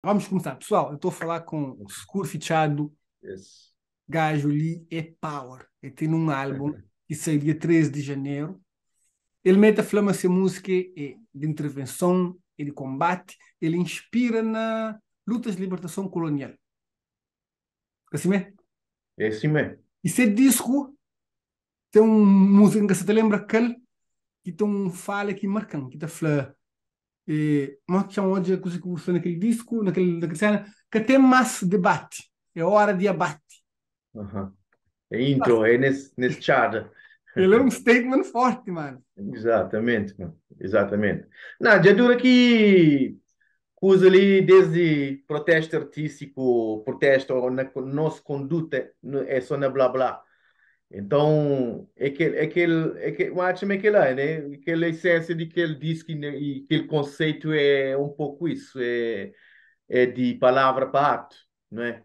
Vamos começar. Pessoal, eu estou a falar com o Seguro Fichado, Yes. gajo ali é power. Ele tem um álbum que saiu dia 13 de janeiro. Ele mete a flama essa música de intervenção e de combate. Ele inspira na lutas de libertação colonial. Assim mesmo? É assim mesmo. Esse disco tem uma música que você te lembra aquele que tem um fala aqui marcante, que está falando. Mas que chama de coisa que você naquele disco, naquele cena, que tem mais debate. É hora de abate. Aham. É intro, é nesse chart. Ele é um statement forte, mano. Exatamente, mano. Exatamente. Não, já dura que usa ali desde protesto artístico, protesto, ou na nossa conduta é só na blá blá. Então, eu acho que é lá, né? Aquela essência de que ele diz que e aquele conceito é um pouco isso, é de palavra para ato, não é?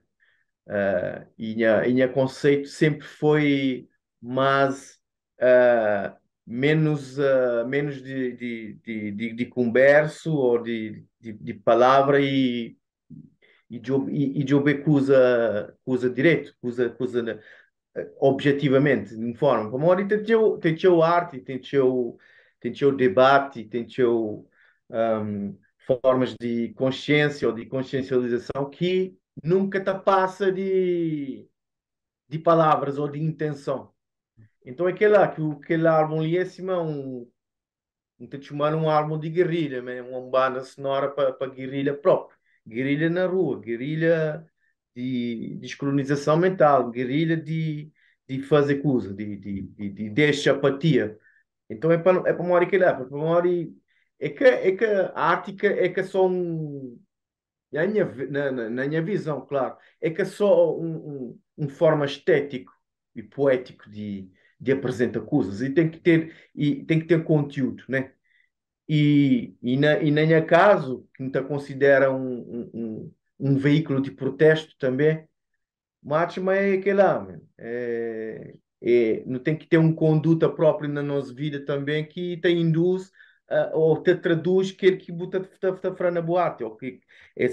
E o conceito sempre foi mais menos de converso ou de palavra e de ouvir coisa direito, coisa objetivamente, de forma. Como ali tem teu arte, tem teu debate, tem teu formas de consciência ou de consciencialização que nunca te passa de palavras ou de intenção. Então aquele álbum ali é assim, te chamar um álbum de guerrilha, uma banda sonora para guerrilha própria. Guerrilha na rua, guerrilha de descolonização mental, guerrilha de fazer coisa, de deixar apatia. Então é para uma hora que ele para uma hora é que a arte é que é só na minha visão, claro, é que é só um forma estético e poético de apresentar coisas e tem que ter conteúdo, né? E na minha caso, que me considera um veículo de protesto também, mas é aquele lá, man. Não tem que ter uma conduta própria na nossa vida também que te induz ou te traduz aquilo que bota na boate, ou que é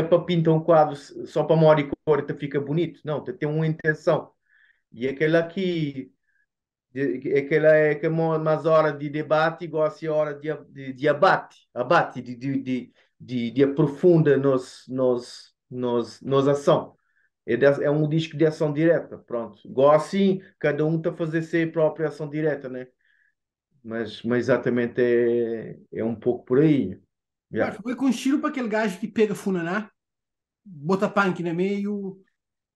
para pintar um quadro só para uma hora e cor e te fica bonito. Não, tem uma intenção. E aquela aqui aquela é que é mais hora de debate igual a ser hora de abate, de aprofunda nos ação. É um disco de ação direta, pronto. Igual assim, cada um está a fazer a própria ação direta, né? Mas exatamente é um pouco por aí. Mas Yeah. foi com estilo para aquele gajo que pega funaná, bota punk no meio,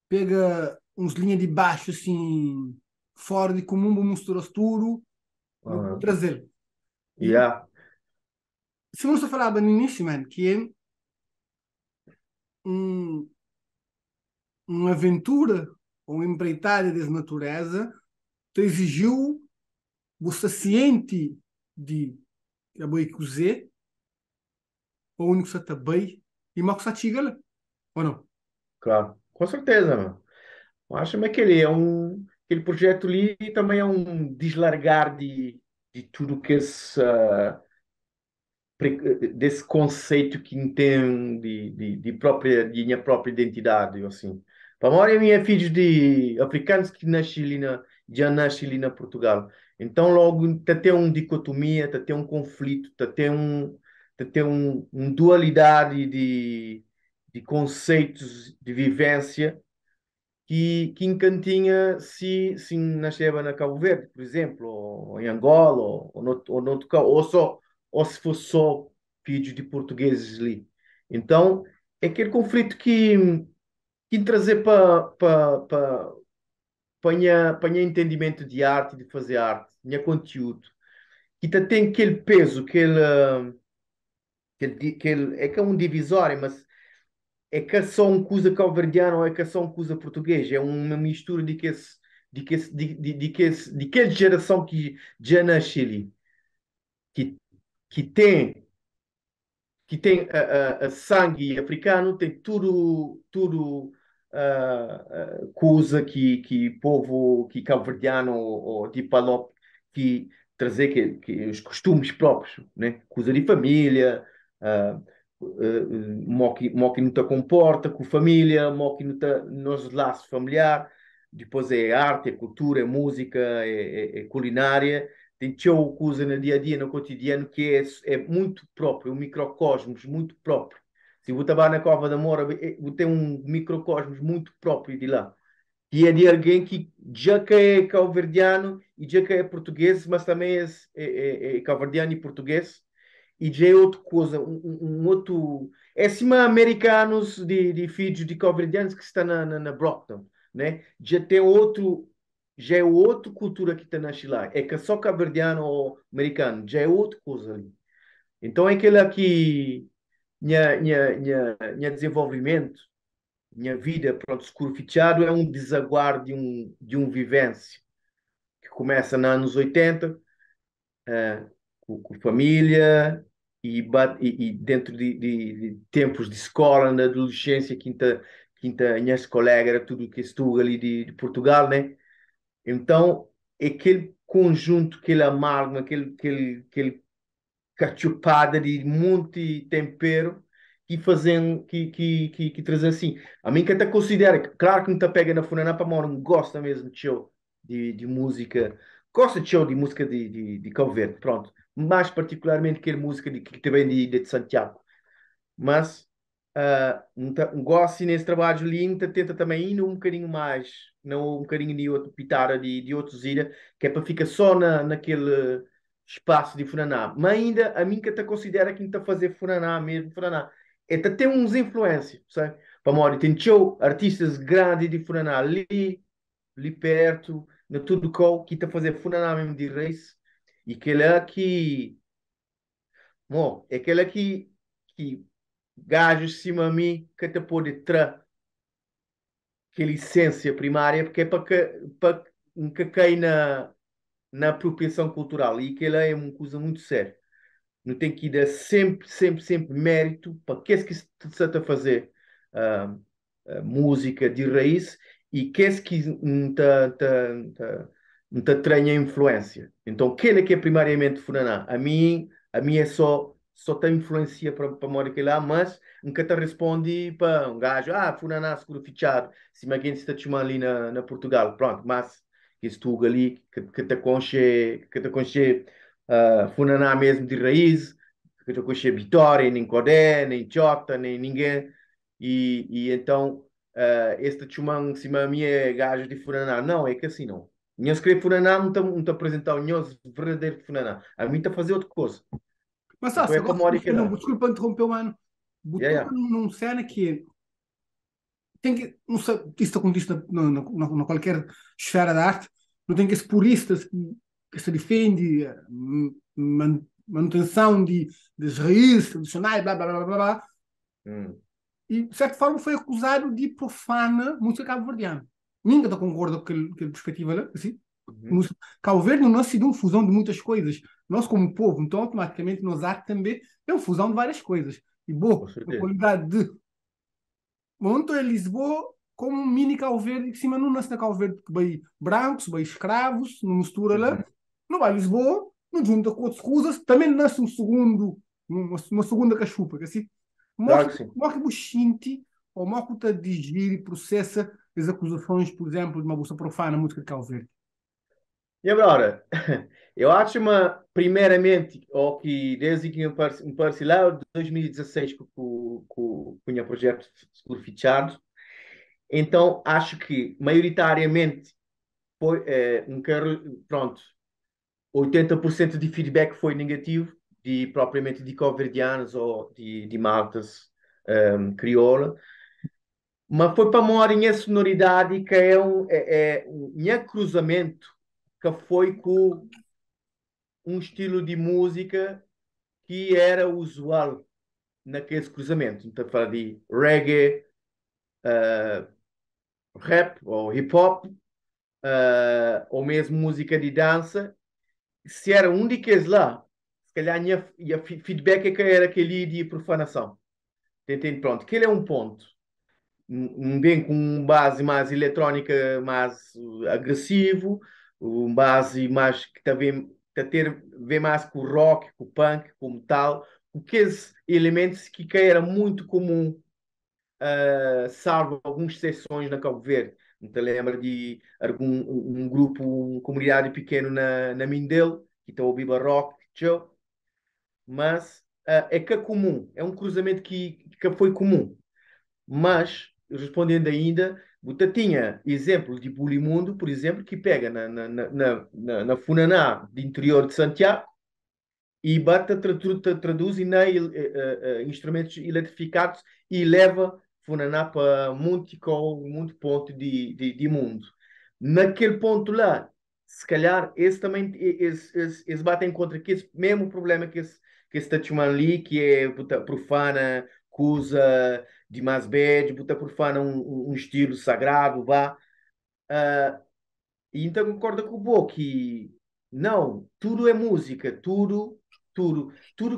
pega uns linhas de baixo assim, fora de comum, mistura tudo, no Aham. trazer. E Yeah. se você falava no início, mano, que é um, uma aventura ou uma empreitada de natureza, te exigiu você ciente de a boi cozer, o único que você está bem, e mal que você chega, ou não? Claro, com certeza, mano. Acho-me que ele é aquele projeto ali também é um deslargar de tudo que desse conceito que tem de minha própria identidade, assim. Para a maioria minha filhos de africanos que nascem ali já nascem ali na Portugal. Então logo tem uma dicotomia, tem um conflito, tem uma dualidade de conceitos de vivência que em Cantinha se nasceva na Cabo Verde, por exemplo, ou em Angola, ou se fosse só filhos de portugueses ali. Então, é aquele conflito que trazer para minha entendimento de arte, de fazer arte, minha conteúdo, que tem aquele peso, é que é um divisório, mas é que é só um coisa calverdiano ou é que é só um coisa português. É uma mistura de que geração que já nasce ali, que, que tem, que tem a sangue africano, tem tudo coisa que povo que calverdiano ou de Palop que trazer que os costumes próprios, né? Coisa de família, mo que não te comporta com a família, mo que não te, nos laços familiar, depois é arte, é cultura, é música, é culinária, tem teu coisa no dia a dia, no cotidiano, que é muito próprio, um microcosmos muito próprio. Se você vai na Cova da Moura, você tem um microcosmos muito próprio de lá. E é de alguém que já que é cabo-verdiano e já que é português, mas também é cabo-verdiano e português e já é outra coisa, um outro. É assim, americanos de filhos de cabo-verdianos que estão na Brockton, né? Já tem outro, já é outra cultura que está na Chile. É que só cabo-verdiano ou americano, já é outra coisa ali. Então é aquele aqui, minha desenvolvimento, minha vida, pronto, escurofiteado é um desaguar de um vivência que começa nos anos 80 com família e dentro de tempos de escola, na adolescência, quinta, minhas colegas, era tudo que estou ali de Portugal, né? Então, aquele conjunto, aquele amálgama, aquele cachupada de muito tempero que traz assim. A mim que até considera, claro que não te pega na funaná para não gosta mesmo de show de música, gosta de show de música de Cabo Verde, pronto. Mais particularmente que música que também de Santiago. Mas gosto assim, nesse trabalho ali, tenta também ir um bocadinho mais, não um bocadinho de outro pitara de outros ilha, que é para ficar só naquele espaço de Funaná. Mas ainda a mim que até considera que está a fazer Funaná mesmo, Funaná. É até tem uns influências, sabe? Para Mori, tem show, artistas grandes de Funaná ali perto, no tudo que está a fazer Funaná mesmo de race, e que ele é que, bom, é aquele que gajos cima a mim que te pode tra que licença primária porque é para que cai na apropriação cultural e que ela é uma coisa muito séria. Não tem que dar sempre mérito para que se está a fazer ah, música de raiz e que não está tranha influência. Então, aquele que é primariamente Funaná, a mim é só tem influência para Mónica lá, mas nunca te responde para um gajo, Funaná seguro fichado, se alguém está te chamando ali na Portugal, pronto, mas esse tu ali que te conche Funaná mesmo de raiz, que te conche Vitória, nem Codé, nem Jota, nem ninguém, e então este chumang cima a mim é gajo de Funaná. Não, é que assim não. Não escrever Funaná não te apresentar o nhoso verdadeiro de Funaná. A mim está a fazer outra coisa. Mas Então é você para gosta Mori que não, dá. desculpa interromper, mano. Yeah, Botou yeah. num cena que tem que, não sei, isso acontece na qualquer esfera da arte, não tem que esse puristas que se defende manutenção das raízes tradicionais, blá blá blá blá blá, Hum, e de certa forma foi acusado de profana música cabo-verdiana. Ninguém concorda com aquela perspectiva, né? Assim. uhum, Música- Cabo Verde não nasce de uma fusão de muitas coisas. Nós, como povo, então automaticamente nos arte também é uma fusão de várias coisas. E, com boa, a certeza. qualidade de Monto é Lisboa como um mini Cabo Verde, que cima não nasce na Cabo Verde, que vai brancos, vai escravos, não mistura lá. Uhum. Não vai Lisboa, não junta com outras coisas, também nasce uma segunda cachupa, que assim, Claro morre, que sim. morre buchinte, ou morre está digere e processa as acusações, por exemplo, de uma bolsa profana na música de Cabo Verde. E agora, eu acho uma, primeiramente, o que desde que me parece lá, de 2016, com o projeto Seguro Fichado, então acho que, maioritariamente, foi pronto, 80% de feedback foi negativo, propriamente de coverdianos ou de maltas crioula, mas foi para uma minha sonoridade que é um minha cruzamento que foi com um estilo de música que era usual naquele cruzamento. Então, fala de reggae, rap ou hip hop, ou mesmo música de dança. Se era um daqueles lá, se calhar minha feedback é que era aquele de profanação. Entende? Pronto, aquele é um ponto. Bem com um base mais eletrónica, mais agressivo, um base mais que está a ter ver mais com o rock, com o punk, com o metal, aqueles elementos que era muito comum, salvo algumas exceções na Cabo Verde. Não te lembra de algum um grupo, uma comunidade pequeno na Mindelo, que está a ouvir rock, tchau, mas é que é comum, é um cruzamento que foi comum. Mas, respondendo ainda, você tinha exemplos de Bulimundo, por exemplo, que pega na Funaná, do interior de Santiago, e bate, traduz em instrumentos eletrificados e leva Funaná para muito ponto de mundo. Naquele ponto lá, se calhar, esse também, esse batem contra que esse mesmo problema que esse Tachman ali, que é puta, profana, que usa de mais bad, puta, profana um estilo sagrado, vá. E então concorda com o Bo que não, tudo é música, tudo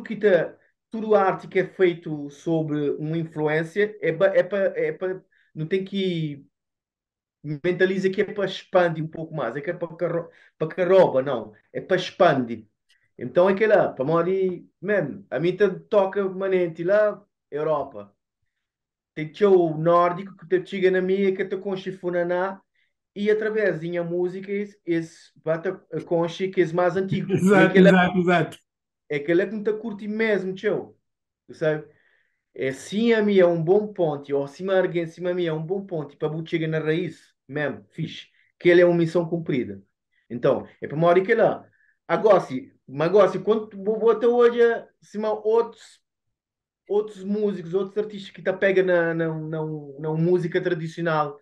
que tá, tudo arte que é feito sobre uma influência não tem que mentaliza que é para expandir um pouco mais, é que é para caroba, não, é para expandir. Então é que lá, para morrer, mesmo, a mim toca manente lá, Europa. Tem que o nórdico que te chega na minha, que te conche funaná, e através da minha música, esse bata conche que é mais antigo. E Exato, exato, exato. aquele é que me te curte mesmo, tio. Tu sabe? É sim a minha é um bom ponto, ou se alguém cima a minha é um bom ponto, para você chegar na raiz, mesmo, fixe. Que ele é uma missão cumprida. Então, é para uma hora que lá. Agora, quando vou botar hoje, cima outros músicos, outros artistas que te pega na música tradicional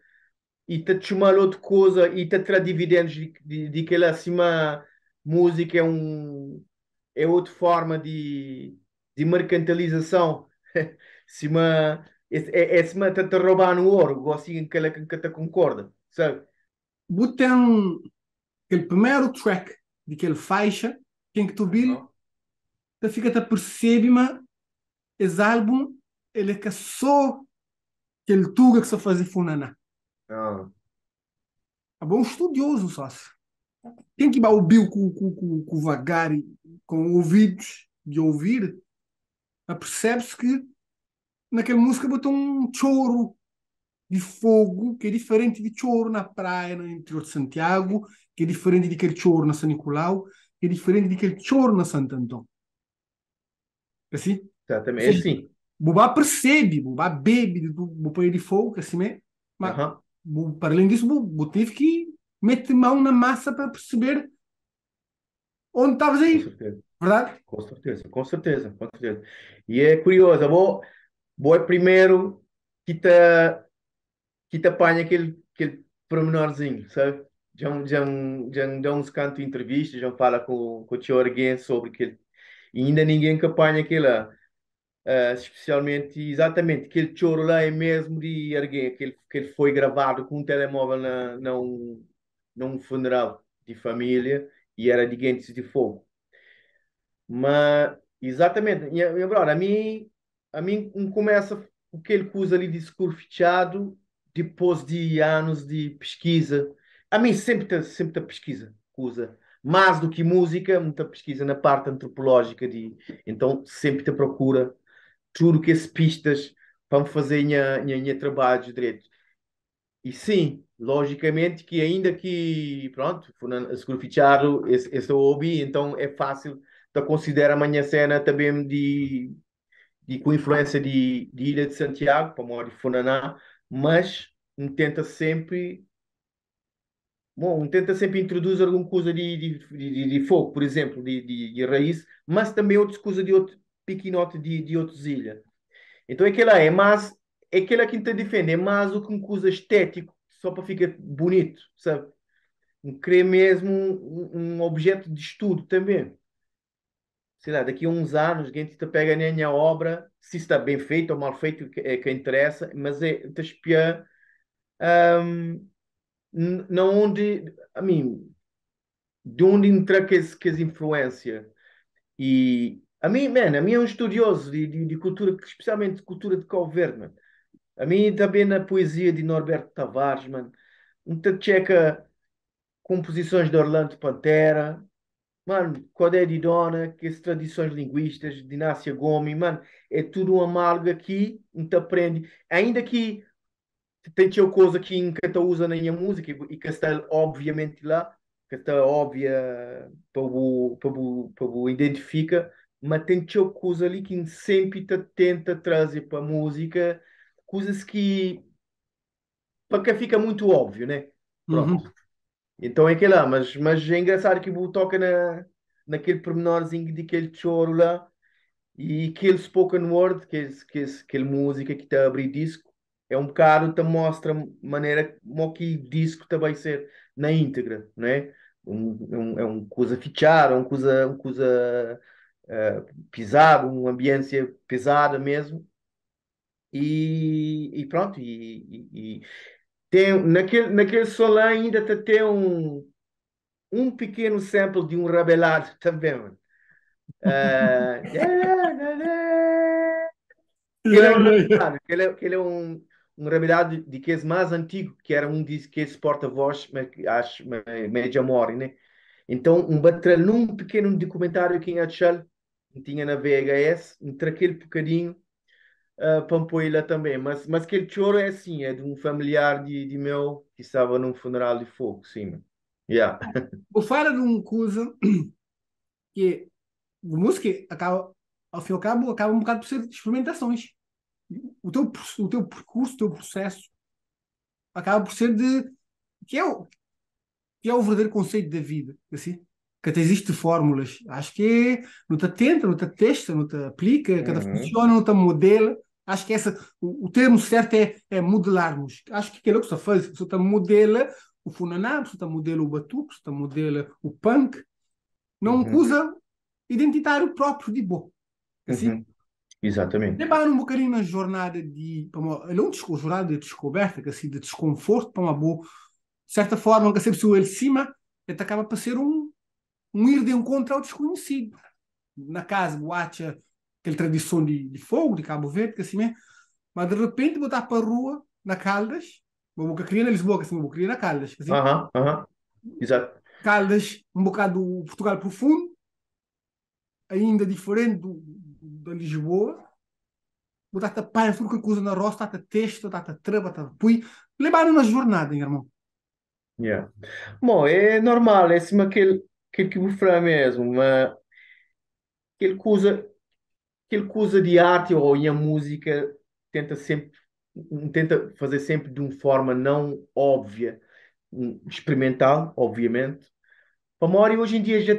e te chamar outra coisa e te tirar dividendos de que ela acima música é outra forma de mercantilização. Cima, é cima te roubar no ouro, assim que ela que te concorda, sabe? Botem aquele primeiro track de aquele faixa, quem que tu viu, Aham. tu fica a perceber, mas esse álbum, ele é que só aquele tuga que só fazia funaná. Ah, É bom estudioso, sócio. Quem que vai ouvir com vagar e com ouvidos de ouvir, percebe-se que naquela música botou um choro de fogo que é diferente de choro na praia no interior de Santiago, que é diferente daquele choro na São Nicolau, que é diferente daquele choro na Santo Antão. Assim? Ou exatamente, é seja, assim. Bobá percebe, Bobá bebe do Bopoeira de Fogo, assim mesmo, mas Aham. para além disso, Bo teve que meter mão na massa para perceber onde estavas Com aí, certeza, verdade? com certeza, com certeza, com certeza. E é curioso, vou é primeiro que te apanha aquele pormenorzinho, sabe? Já uns canto entrevistas, já fala com o tio alguém sobre aquele. E ainda ninguém que apanha aquela, especialmente, exatamente, aquele choro lá é mesmo de alguém, que ele foi gravado com um telemóvel num funeral de família e era de Guentes de Fogo. Mas, exatamente, minha brother, a mim começa aquele coisa ali de discurso depois de anos de pesquisa. A mim sempre tá pesquisa, coisa. Mais do que música, muita pesquisa na parte antropológica então sempre te procura tudo que as pistas para me fazer minha trabalho de direito. E sim, logicamente que ainda que, pronto, escrufichado, esse hobby, então é fácil de considerar a minha cena também com influência de Ilha de Santiago, para morar de Funaná, mas tenta sempre, bom, tenta sempre introduzir alguma coisa de fogo, por exemplo, de raiz, mas também outras coisas de outro pequenote de outras ilhas. Então aquela é aquela que te defende, é mais do que uma coisa estético, só para ficar bonito, sabe? Querer mesmo um objeto de estudo também. Sei lá, daqui a uns anos, alguém te pega na minha obra, se está bem feito ou mal feito, é que interessa, mas é te espiar não onde, de onde entra que as influência. E a mim é um estudioso de cultura, especialmente de cultura de Cabo Verde, mano. A mim também na poesia de Norberto Tavares, mano. Muita checa composições de Orlando Pantera. Mano, Codé de Dona, que as tradições linguísticas, Dinácia Gomes, mano, é tudo um amargo aqui, não te aprende. Ainda que tem teu coisa que nunca usa na minha música e que está obviamente lá, que está óbvia para o identifica, mas tem teu coisa ali que sempre te tenta trazer para a música coisas que para que fica muito óbvio, né? Pronto. Uhum. Então é que lá, mas é engraçado que o toca naquele pormenorzinho de aquele choro lá e aquele spoken word, aquele música que está a abrir disco, é um bocado, te mostra maneira como que disco também ser na íntegra, né? É um coisa fechada, um coisa pesado, uma ambiência pesada mesmo. E pronto, tem, naquele som lá ainda tem um pequeno sample de um rabelado também, mano. Ah, ele é Yeah, um yeah, yeah. rabelado, ele é um rabelado de que é mais antigo, que era um disco que esse porta-voz, mas que acho meio amor, né? Então, bater num pequeno documentário que tinha tinha na VHS, entre aquele bocadinho, para pôr lá também. Mas aquele choro é assim, é de um familiar de meu que estava num funeral de fogo, sim. Yeah. Vou falar de uma coisa que a música acaba, ao fim e ao cabo, acaba um bocado por ser de experimentações. O teu percurso, o teu processo, acaba por ser de. Que é o verdadeiro conceito da vida, assim. Que até existe fórmulas. Acho que não te tenta, não te testa, não te aplica, cada Uhum, funciona, não te modela. Acho que o termo certo é modelarmos. Acho que aquilo que você faz, você modela o funaná, você modela o batuque, você modela o punk, não uhum, usa identitário próprio de boa. Assim, uhum. Exatamente. levar um bocadinho na jornada ele é uma jornada de descoberta, que assim, de desconforto para uma boa, de certa forma, que sempre ele cima, ele acaba para ser um ir de encontro ao desconhecido. Na casa, boate, aquela tradição de fogo, de Cabo Verde, que assim mesmo, mas de repente botar para a rua, na Caldas, uma boca queria na Lisboa, que assim, uma boca queria na Caldas, que assim, Aham, aham. Exato. Caldas, um bocado do Portugal profundo, ainda diferente da Lisboa, botar-te pá, qualquer coisa na roça, botar-te texto, botar-te trava, botar pui, levaram na jornada, hein, irmão. Yeah. Bom, é normal, é assim aquele que vou falar mesmo, mas aquele que usa de arte ou em a música tenta sempre, tenta fazer sempre de uma forma não óbvia, experimental, obviamente. A memória hoje em dia já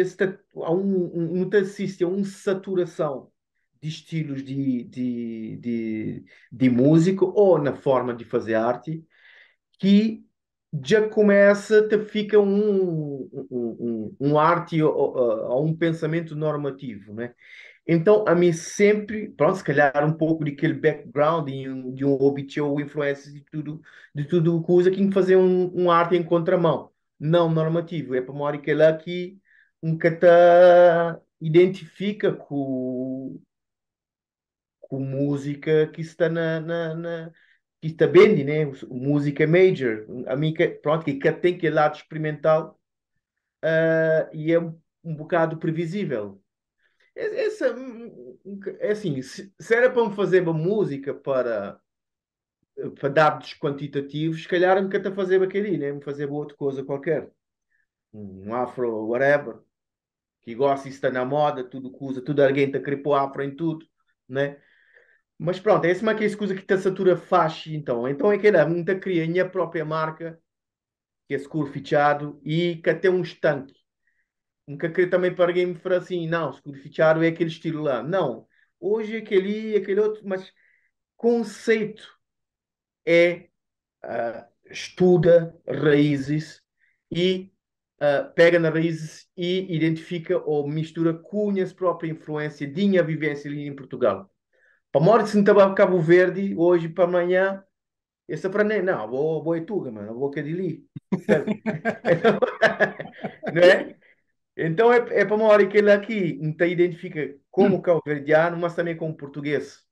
está, não assiste a uma saturação de estilos de música ou na forma de fazer arte que já começa, fica um arte ou um pensamento normativo, né? Então, a mim sempre, pronto, se calhar um pouco daquele background de um hobby ou influências de tudo coisa que me fazer um arte em contramão, não normativo. É para uma hora que ela que um cata identifica com música que está que está bem, né? Música major. A mim, pronto, que tem aquele lado experimental, e é um bocado previsível. Essa, é assim, se era para me fazer uma música para dados quantitativos, se calhar me cata fazer aquele, né? Me fazer outra coisa qualquer. Um afro, whatever, que gosta e está na moda, tudo que usa, tudo alguém está a querer pôr afro em tudo, né? Mas pronto, é essa que é coisa que a Satura faz, então. Então é que era, muita cria a minha própria marca, que é seguro fichado, e que até um estanque. Nunca queria também para alguém me falar assim, não, seguro fichado é aquele estilo lá. Não. Hoje é aquele outro, mas conceito é estuda raízes e pega nas raízes e identifica ou mistura com a própria influência de minha vivência ali em Portugal. Para morte se não estava Cabo Verde, hoje para amanhã, esse para nem, não, vou é Tuga, mano, vou que é de ali. Sabe? Não é? Então é para uma hora que ele aqui não te identifica como cabo-verdiano, mas também como português.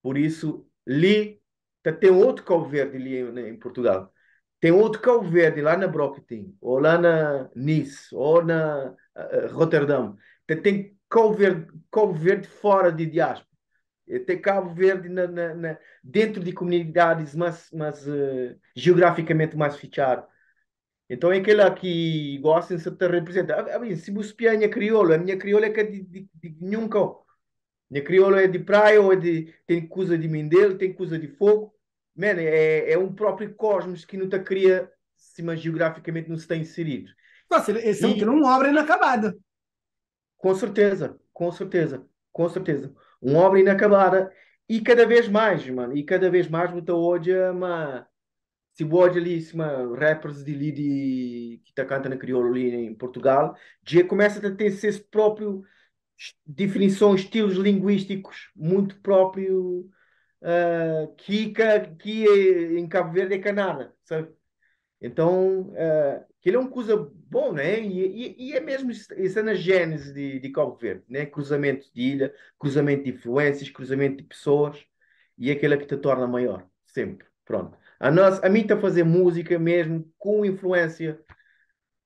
Por isso, ali tem outro Cabo Verde ali em Portugal. tem outro Cabo Verde lá na Brockton, ou lá na Nice, ou na Rotterdam. Tem Cabo Verde fora de diáspora. Tem Cabo Verde dentro de comunidades geograficamente mais fechadas. Então é aquele que gosta de se te representar. Se você espiar a minha crioula é que é de nenhum cão. Minha crioula é de praia ou tem coisa de Mindelo, tem coisa de fogo. Mano, é um próprio cosmos que não te cria, se mas geograficamente não se tem inserido. Nossa, eles são E uma obra inacabada. com certeza, com certeza, com certeza. Uma obra inacabada e cada vez mais, mano. E cada vez mais, muita hoje, se hoje ali, se rappers de ali que está cantando na crioula ali em Portugal, já começa a ter esse próprio definições, estilos linguísticos muito próprio que em Cabo Verde é canada, sabe? Então, que ele é uma coisa bom, né? E é mesmo isso é na gênese de Cabo Verde, né? Cruzamento de ilha, cruzamento de influências, cruzamento de pessoas, e é aquela que te torna maior, sempre. Pronto. A mim está a fazer música mesmo com influência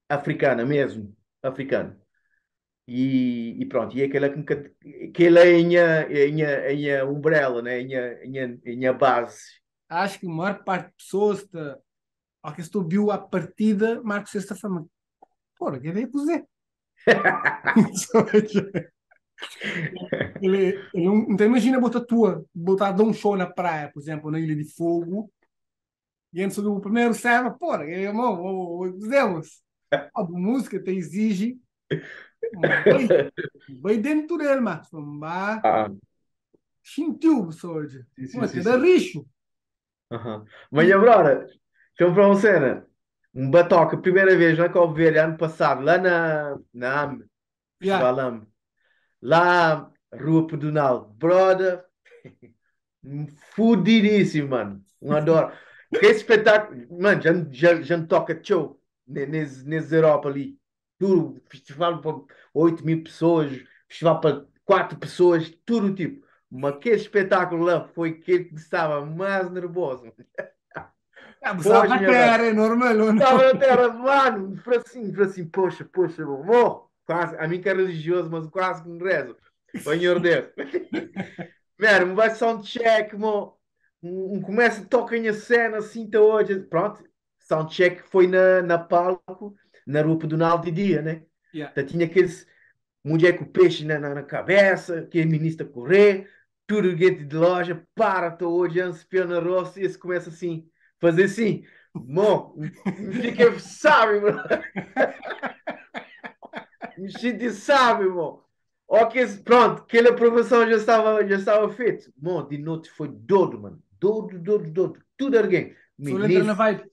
africana, mesmo, africana. E pronto, e é aquela que ele é a minha umbrella, né? A minha base. Acho que a maior parte de pessoas, ao que estou viu a partida, Marcos Sexta Fama. Porra, que é cozer. Então imagina botar de um show na praia, por exemplo, na Ilha de Fogo, e antes do primeiro serve, porra, irmão, fizemos. A música te exige bem dentro dele, mas não Ah, sentiu, pessoas. sim, sim, Mas sim, te dá sim. rixo. Aham. Mas E, agora, deixa eu falar uma cena. Um batoque, primeira vez lá que eu vi ano passado, lá na AM, yeah, Festival AM, lá, Rua Pedonal, brother, fudidíssimo, mano. Um adoro. Que espetáculo, mano, já me toca show nesse Europa ali. Tudo, festival para 8.000 pessoas, festival para 4 pessoas, tudo tipo. Mas que espetáculo lá foi aquele que estava mais nervoso. abusava Poxa, a minha velha. terra, é normal ou não? Estava na terra, mano, para assim, poxa, vou. Quase, a mim que é religioso, mas quase que me rezo. Senhor Deus. Mano, vai soundcheck, mo. Começa, toquem a cena, assim, tá hoje. Pronto, soundcheck foi na palco, na Rua Pedonal de dia, né? Yeah. Então, tinha aqueles mulher com peixe na cabeça, que é ministro a correr, tudo dentro de loja, para, tô hoje, espiando a roça, e esse começa assim, fazer assim. Bom, me fiquei sábio, me senti sábio, irmão. Ok, pronto, aquela aprovação já estava feita. Bom, de noite foi doido, mano. Doido. Tudo alguém. Só entra na Ministro, vibe.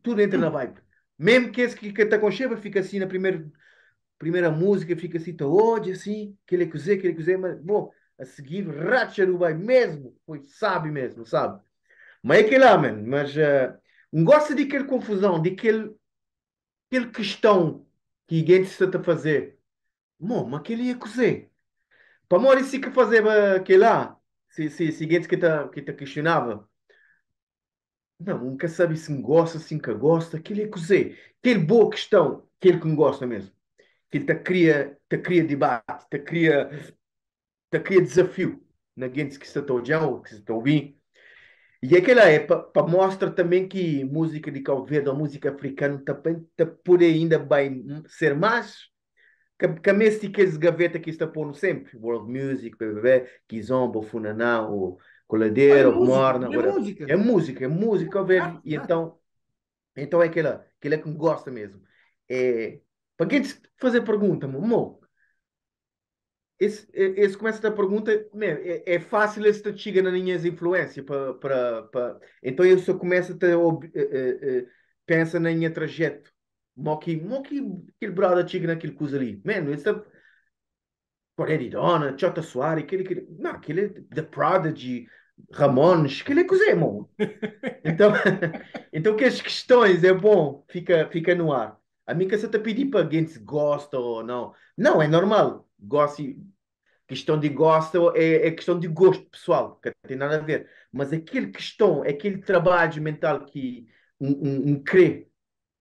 tudo entra na vibe. Mesmo que esse que está com cheva fica assim na primeira música, fica assim, tá hoje assim, aquele cozer, mas bom, a seguir, racha do bem mesmo. Foi, sabe mesmo, sabe? Mas é aquele lá, mano. Mas não gosta de aquela confusão, aquele questão que ninguém se está a fazer. Bom, mas aquele ia cozer. Para mim, se que fazer aquele lá, se gente que tá questionava, não, nunca sabe se me gosta, se nunca gosta, aquele é cozer. Aquele boa questão, aquele que me gosta mesmo. Que ele te cria debate, te cria desafio na gente que está a ouvir, ou que está a ouvir. E aquela é para mostrar também que música de Cabo Verde ou música africana também pode ainda bem ser mais que a mesma que esse gaveta que está pondo sempre. World Music, BBB, Kizomba, Funaná, o Olha, Coladeira, o Morna, é whatever. música. É música, Cabo Verde. Exato, E exato. então é aquela que me gosta mesmo. É, para quem te fazer pergunta, mo, esse começa a pergunta, man, é fácil esse te chega nas minhas influências então eu só começo a pensa na minha trajeto. Mo que aquele brother chega naquele coisa ali. Mano, esse Correia Dona, Jota Soares, não, aquele é The Prodigy, Ramones, aquele é coisa, irmão. Então, então que as questões é bom, fica no ar. A mim que você está pedir para alguém se gosta ou não. Não, é normal. Questão de gosto é questão de gosto pessoal, que não tem nada a ver. Mas aquele questão, aquele trabalho mental que um crê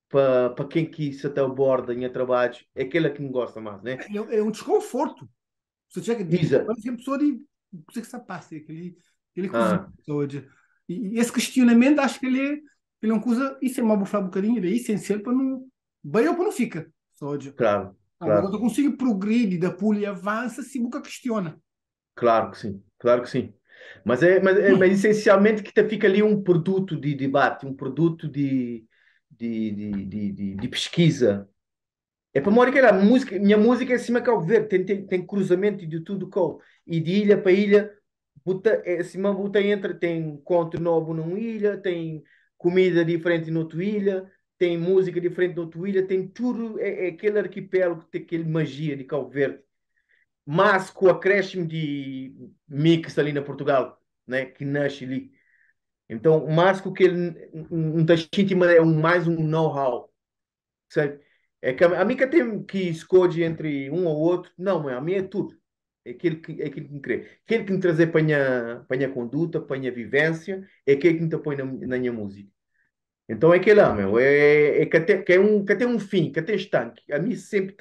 para quem que se até aborda em trabalhos, é aquela que me gosta mais, né? É um desconforto. Você chega de Isa. a pessoa de o que é que se passa, aquele cozinho. Ah, Saúde. E esse questionamento, acho que ele é uma coisa, isso é uma bufar um bocadinho, ele é essencial para não, bem ou para não fica. Saúde. claro, Agora, claro. eu consigo progredir da pulha avança se nunca questiona. Claro que sim, claro que sim. Mas essencialmente que fica ali um produto de debate, um produto de pesquisa. É para morrer que era música, minha música é acima Cabo Verde, tem cruzamento de tudo com e de ilha para ilha, buta, é acima buta entre, tem conto novo numa ilha, tem comida diferente noutra ilha, tem música diferente noutra ilha, tem tudo, é aquele arquipélago que tem aquele magia de Cabo Verde, mas com o acréscimo de mix ali na Portugal, né, que nasce ali. Então, mais com aquele um tashinho é mais um know-how, sabe? É que a minha tem que escolhe entre um ou outro. Não, a minha é tudo. É aquilo que me crê. Aquele que me trazer para a minha conduta, para a minha vivência, é aquele que me põe na minha música. Então é aquele lá, meu. É que tem um fim, que tem estanque. A mim sempre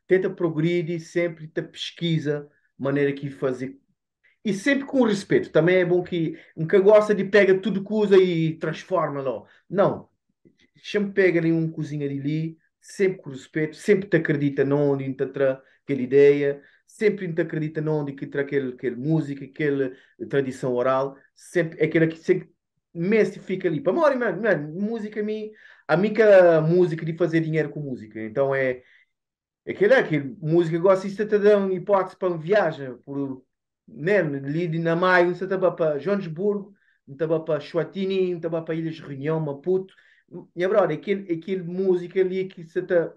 tenta progredir, sempre pesquisa maneira que fazer. E sempre com respeito. Também é bom que nunca gosta de pega tudo que usa e transforma lá. Não, sempre pega ali um cozinha de ali, sempre com respeito, sempre te acredita onde te tra aquela ideia, sempre te acredita onde que tra aquele música, aquela tradição oral, sempre é aquela que sempre mesmo fica ali. Para mim, mano, música a mim que a música de fazer dinheiro com música. Então é aquele música gosta de te dar uma hipótese para uma viagem por né, ali na Maio, você estava para Joanesburgo, estava para Eswatini, estava para Ilhas de Reunião, Maputo. E agora, aquele música ali que você está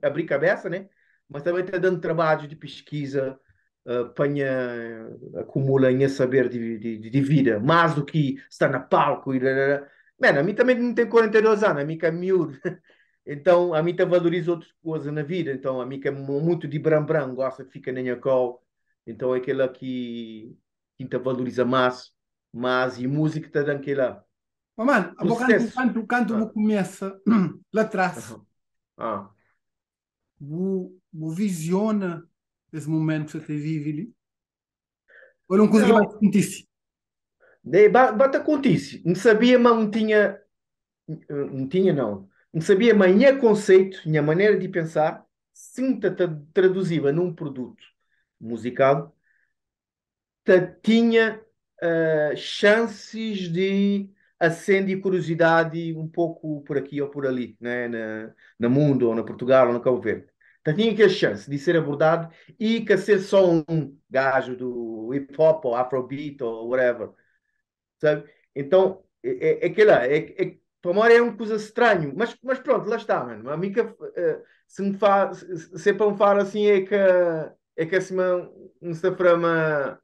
abrir cabeça, né? Mas também está dando trabalho de pesquisa, apanha, acumula em saber de vida, mais do que estar na palco. Mano, a mim também não tem 42 anos, a mim que é miúdo. Então, a mim te valoriza outras coisas na vida. Então, a mim que é muito de bram-bram, gosta que fica na minha call. Então, é aquela que te valoriza mais e música te dá aquela Mas, mano, a boca processo. canto Ah, vou começa lá atrás, aham, ah. vou visiona esse momento que você vive ali. Ou não consegui mais Não, notícia. bata contice. Não sabia, mas não tinha, não. Não sabia, mas tinha conceito, tinha maneira de pensar, sim, traduzia num produto musical tinha chances de acender curiosidade um pouco por aqui ou por ali, né? No mundo, ou na Portugal, ou no Cabo Verde. Então tinha que a chance de ser abordado e que ser só um gajo do hip hop ou afrobeat ou whatever, sabe? Então, que lá, para mim é uma coisa estranho, mas pronto, lá está, mano. A mim que, se me faz, se é para me falar assim, é que assim, um saframa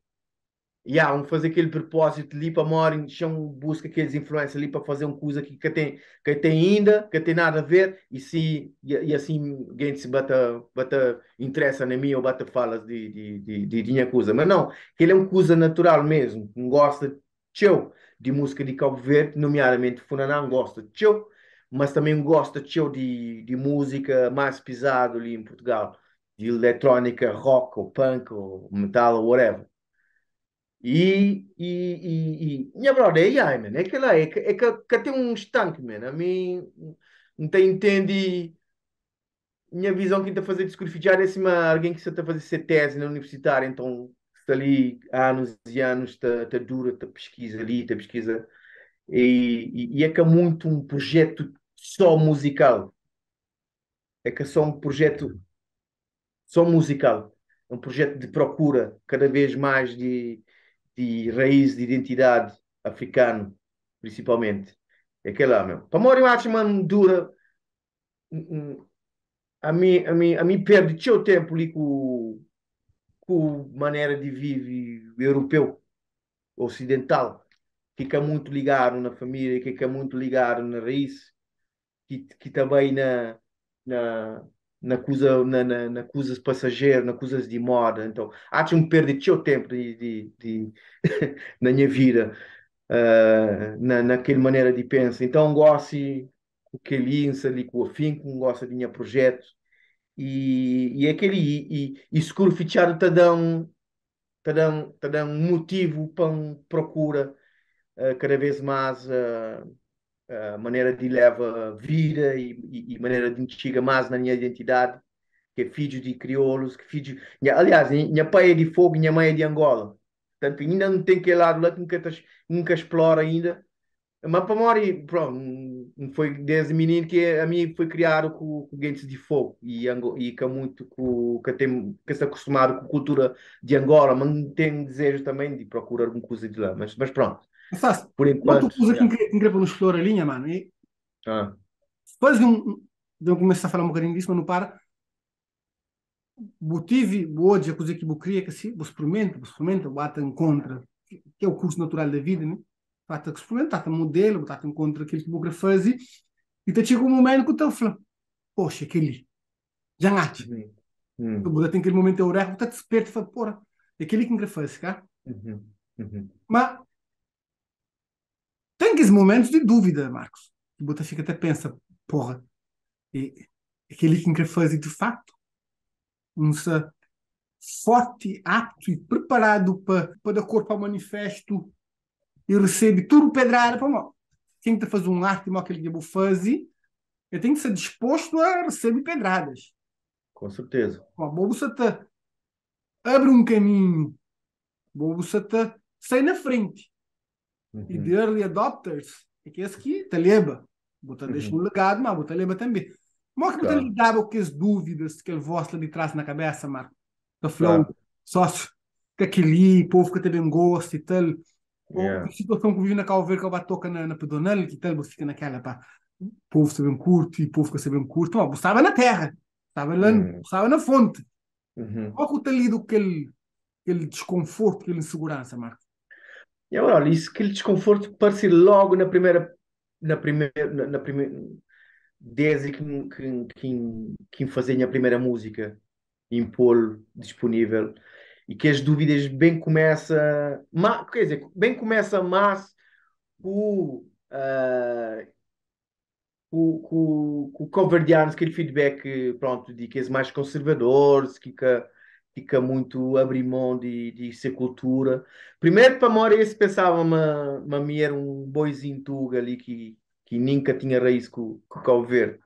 um fazer aquele propósito ali para morem, chão busca aqueles influencers ali para fazer uma coisa que tem ainda, que tem nada a ver, e assim alguém se bata interessa na mim ou bata falas de minha coisa. Mas não, que ele é uma coisa natural mesmo, não gosta tchau, de música de Cabo Verde, nomeadamente Funaná, gosta tchau, mas também gosta tchau de música mais pesada ali em Portugal, de eletrónica, rock, ou punk, ou metal, ou whatever. Minha brother, man, é que lá, que tem um estanque, man. A mim não tem entende. Minha visão que está a fazer descodificar é assim, alguém que está a fazer tese na universitária, então está ali há anos e anos, está dura, está pesquisa ali, está pesquisa. É que é muito um projeto só musical. É que é só um projeto só musical. É um projeto de procura cada vez mais de raiz de identidade africano, principalmente. É aquela, meu. Para morrer, acho, mano, dura. A mim perde o tempo ali com maneira de viver europeu, ocidental. Fica muito ligado na família, fica muito ligado na raiz, que também na, na coisa, na coisas passageiras, na coisas de moda. Então, acho que me perdi o tempo na minha vida. naquela maneira de pensar. Então, gosto com aquele ali com o afinco, gosto de minha projeto e aquele e seguro fichado te dá um motivo para procura cada vez mais a maneira de leva a vida e maneira de chega mais na minha identidade, que é filho de crioulos, que filho... Aliás, minha pai é de Fogo, minha mãe é de Angola. Portanto, ainda não tem aquele lado lá que nunca explora ainda. Mas para Mori, pronto, não foi desde menino que a mim foi criado com Guentes de Fogo e que é muito que se acostumado com a cultura de Angola, mas não tenho desejo também de procurar alguma coisa de lá. Mas pronto, Mas sabes, por outra enquanto, coisa que yeah. incrível no explora a linha, mano, e Ah, depois de eu começar a falar um bocadinho disso, mas não para, tive hoje a coisa que eu queria que assim, vou experimenta, bata em contra, que é o curso natural da vida, né? Bata que experimenta, bata modelo, bata em contra aquilo que eu queria fazer, e te chega um momento que eu falo, poxa, aquele, já ngate. uhum, Eu uhum, vou ter aquele momento eu erro, tá desperto e falo, porra, é aquele que eu queria fazer, cara. uhum, uhum. Mas tem aqueles momentos de dúvida, Marcos. Que você fica até pensa, porra, é aquele que eu queria fazer de facto, um forte, apto e preparado para dar corpo ao manifesto e recebe tudo pedrada para mim. Quem está fazendo um arte como aquele que eu vou fazer, eu tenho que ser disposto a receber pedradas. Com certeza. A bolsa te abre um caminho, a bolsa te sai na frente. E de Uhum, early adopters, é que esse aqui te leva. Bota deixa um uhum. legado, mas bota leva também. Mas que você Claro, lidava com as dúvidas que ele voz lá de trás na cabeça, Marco? Da flow, claro. sócio, que aquele povo que teve um gosto e tal. Ou Yeah. a situação que vive na Calveira que ela toca na pedonal, que tal, você fica naquela, pá, o povo sabe um curto e o povo que sabe um curto. Ó, você estava na terra, estava lá, Uhum, estava na fonte. uhum. Qual que está ali do aquele desconforto, aquela insegurança, Marco? E agora, olha, isso, aquele desconforto parece logo na primeira, desde que fazia a minha primeira música, impô-lo disponível, e que as dúvidas bem começa, quer dizer, bem começa, mas com, com covardianos, aquele feedback, pronto, de que és mais conservadores, que muito abrir mão de ser cultura. Primeiro, para morrer, se pensava uma mim era um boizinho tuga ali que nunca tinha raiz com o Cabo Verde.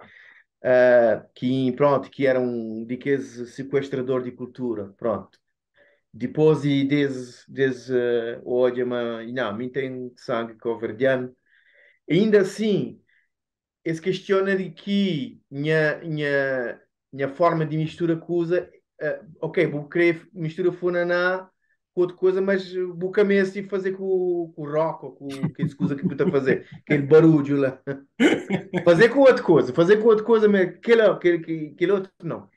Que, pronto, que era um de que sequestrador de cultura, pronto. Depois, e desde hoje, mas, não, mim tem sangue cabo-verdiano. Ainda assim, esse questiona de que minha forma de mistura que usa, ok, vou querer mistura funaná com outra coisa, mas vou caminhar assim fazer com o rock ou com que se usa que tu está a fazer, aquele barulho lá. Fazer com outra coisa, mas aquele outro não.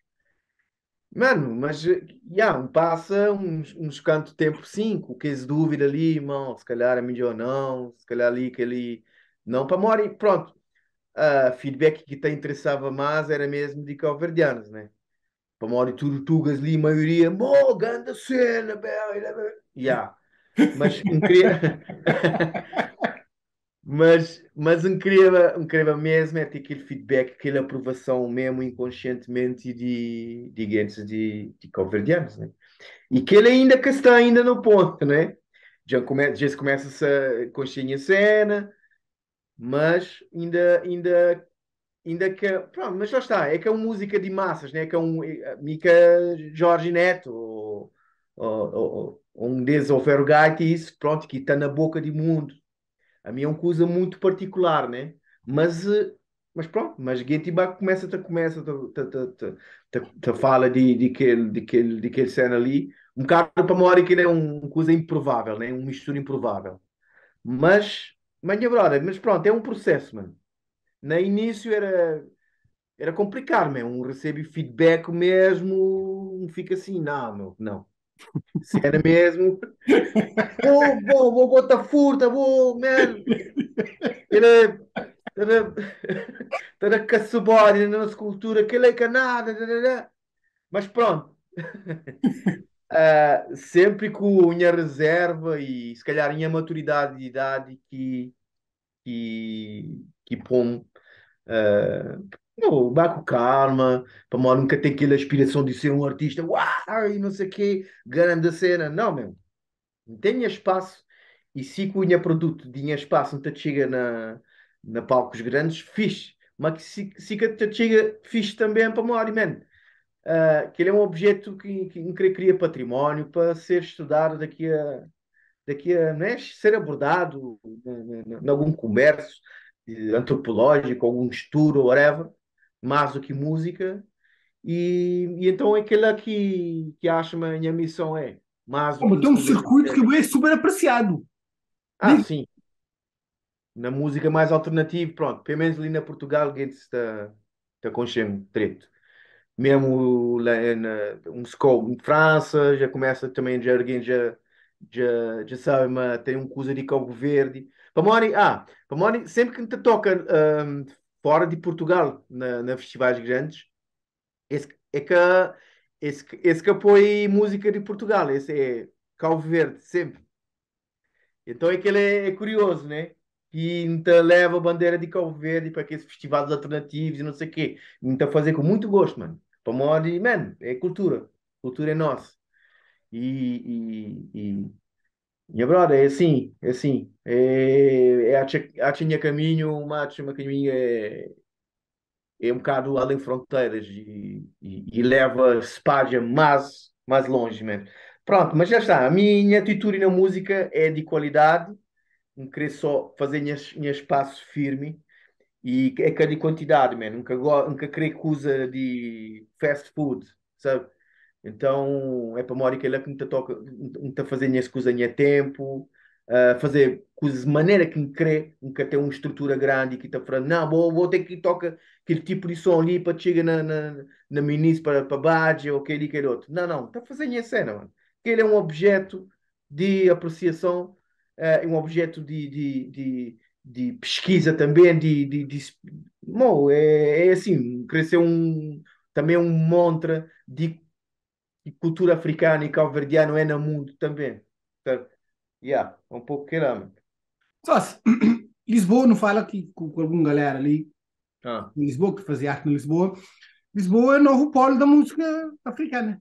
Mano, mas já, passa uns canto tempo, sim, com que dúvida ali, irmão, se calhar é melhor não, se calhar ali, aquele. Não, para morrer, pronto feedback que te interessava mais era mesmo de cabo-verdianos, né? Para Mori Turutugas ali, a maioria, mó, grande cena, yeah. Mas incrível, mas incrível mesmo é ter aquele feedback, aquela aprovação mesmo inconscientemente de gente de cabo-verdianos, né? E que ele ainda que está ainda no ponto, né? Já se começa a consciência cena, mas ainda que, pronto, mas já está, é que é uma música de massas, né? Que é Mica Jorge Neto, ou um desses, ou Fergaitis, pronto, que está na boca do mundo. A mim é uma coisa muito particular, né? Mas, mas pronto, mas Getibá começa a fala de aquele cena ali, um bocado para uma que ele é uma coisa improvável, né? Um mistura improvável. Mas, minha brother, mas pronto, é um processo, mano. No início era complicado, meu. Um recebe feedback mesmo, um fica assim, não, meu, não. Se era mesmo, vou botar furta, vou, man. Ele era caçabode na nossa cultura, que ele é canada, mas pronto. Sempre com a minha reserva e se calhar a minha maturidade de idade que põe não, vai com calma, para mal nunca ter aquela aspiração de ser um artista, uau, e não sei o quê, grande cena. Não, meu, tenha espaço e se cunha produto, tinha espaço, não te chega na palcos grandes, fixe. Mas que se que te chega fixe também para mal, man. Que ele é um objeto que cria património para ser estudado daqui a não é, ser abordado em algum comércio antropológico, algum estudo, whatever, mais do que música. E então é aquela que acho que a minha missão é mais do que Tem um instrumento. circuito que é super apreciado. Diz, Sim, na música mais alternativa, pronto, pelo menos ali na Portugal, alguém está com treto. Mesmo lá um scope em França, já começa também, já alguém já sabe, mas tem um coisa de Cabo Verde. Para sempre que te toca fora de Portugal, na festivais grandes, esse é que, esse que apoia música de Portugal, esse é Cabo Verde, sempre. Então é que ele é curioso, né? E então leva a bandeira de Cabo Verde para aqueles festivais alternativos e não sei o quê. Então fazer com muito gosto, mano. Para modo, mano, é cultura. Cultura é nossa. E minha brother, é assim, é assim. A tinha caminho, o macho, uma caminho é um bocado além fronteiras e leva Spádia mais longe, mano. Pronto, mas já está. A minha atitude na música é de qualidade, não querer só fazer minha espaço firme e é que é de quantidade, man. Nunca querer coisa de fast food, sabe? Então é para mim que ele é que me toca, me está fazendo minhas coisas em tempo, fazer coisas de maneira que me crê, nunca ter uma estrutura grande e que está falando, não, vou ter que tocar aquele tipo de som ali para chegar na ministra para Badia ou aquele outro. Não, não, está fazendo a cena, mano. Ele é um objeto de apreciação, um objeto de pesquisa também, Mo, é assim, cresceu também um montra de cultura africana e cabo-verdiana é no mundo também. Sabe? Yeah, um pouco que era. só se, Lisboa não fala aqui com alguma galera ali Ah, em Lisboa, que fazia arte em Lisboa. Lisboa é o novo polo da música africana.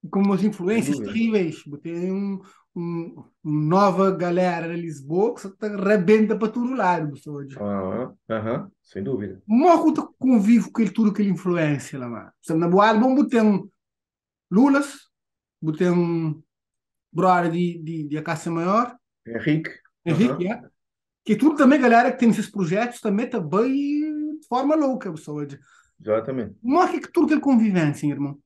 E com umas sem influências dúvida. terríveis. Tem uma nova galera em Lisboa que só tá rebenta para todo lado, pessoal. Sem dúvida. Morro de convivo com ele, tudo aquela influência lá, mano. Na boa álbum, botei um Lulas, botei um brother de Acácia Maior, Henrique. Henrique, é. Que tudo também, galera, que tem esses projetos também também de forma louca, pessoal. Exatamente. Morre que tudo aquele convivência, irmão.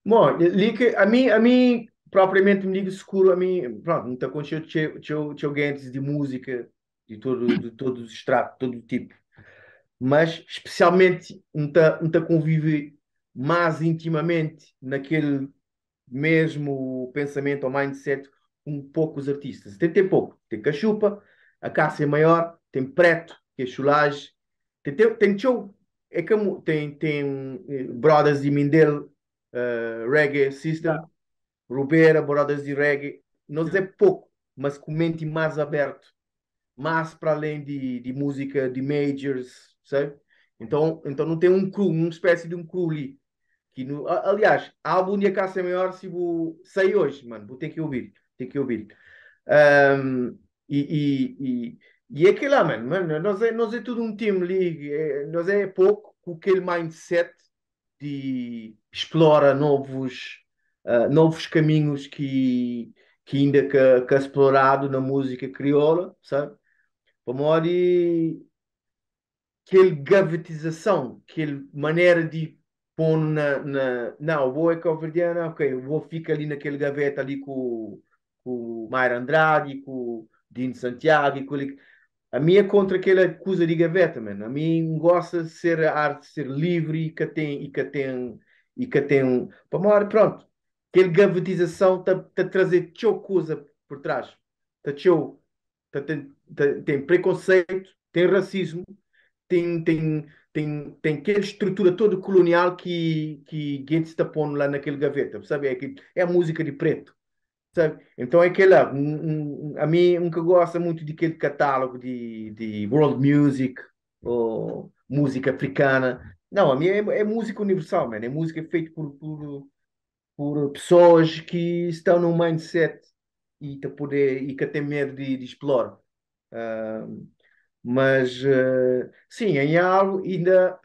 Bom, a mim, propriamente me digo seguro, a mim, pronto, não aconteceu de gentes de música, de todo os estratos, todo o tipo. Mas, especialmente, não convive mais intimamente naquele mesmo pensamento ou mindset com poucos artistas. Tem pouco. Tem Cachupa, a Cássia é Maior, tem Preto, que é Chulage, tem show. É como tem Brothers de Mindelo, Reggae Já, System, Rubera, Brothers de Reggae. Nós já. é pouco, mas com mente mais aberto, mais para além de música de majors, sabe? Então não tem um crew, uma espécie de um crew ali. Aliás, álbum de Acácia Maior se vou sair hoje, mano. Vou ter que ouvir. Ter que ouvir. Ahm, e, e, e é aquilo lá, mano. Nós é tudo um time ali. Nós é pouco com aquele mindset de explora novos caminhos que ainda que é explorado na música crioula, sabe? Para aquele gavetização, aquele maneira de pôr não, vou é cabo-verdiana, ok, vou ficar ali naquele gaveta ali com o Mair Andrade, com o Dino Santiago, a minha é contra aquela coisa de gaveta, mano. A mim gosta de ser a arte, de ser livre e que tem, para uma hora, pronto, aquele gavetização está a trazer tchau coisa por trás, está tem preconceito, tem racismo, tem tem aquela estrutura toda colonial que gente está pondo lá naquele gaveta, sabe? É a música de preto, sabe? Então é aquela, a mim nunca gosta muito daquele catálogo de world music ou música africana. Não, a minha é música universal, man. É música feita por pessoas que estão num mindset e que têm medo de explorar. Ah, mas sim, em algo ainda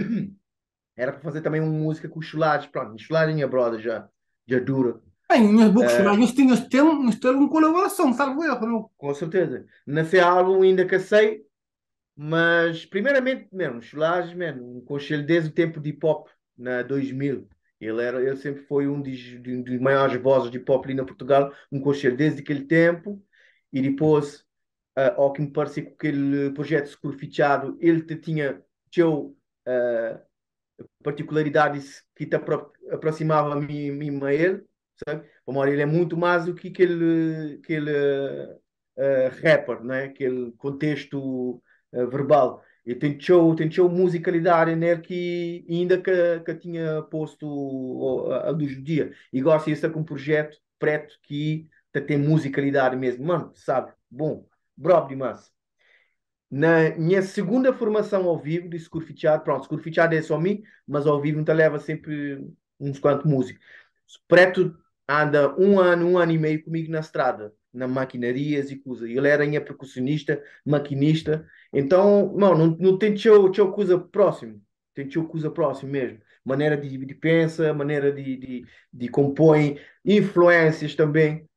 era para fazer também uma música com os Chulares. Pronto, os Chulares e a broda já dura. Bem, nas bocas Ah, chulares, nós temos uma colaboração, salvo erro, não? com certeza. Nesse álbum ainda cacei, mas primeiramente mesmo, os Chulares, mesmo, um conselho desde o tempo de hip hop, na 2000. Ele sempre foi dos maiores vozes de hip hop ali na Portugal, um conselho desde aquele tempo. E depois, ao que me parece com aquele projeto Securo Fichado, ele te tinha teu, particularidades que te aproximava a mim a ele, sabe? O Mauro, ele é muito mais do que aquele rapper, né? Aquele contexto verbal. E tem show musicalidade nele que ainda que tinha posto a luz do dia. E gosto de estar com um projeto preto que tem musicalidade mesmo. Mano, sabe? Bom, brabo demais. Na minha segunda formação ao vivo de Scorfichado, pronto, Scorfichado é só mim, mas ao vivo então leva sempre uns quantos músicos. Preto anda um ano e meio comigo na estrada, na maquinarias e coisa. Ele era minha percussionista, maquinista. Então, mano, não tem teu coisa próximo. Tem teu coisa próximo mesmo. Maneira de pensa, maneira de compõe, influências também.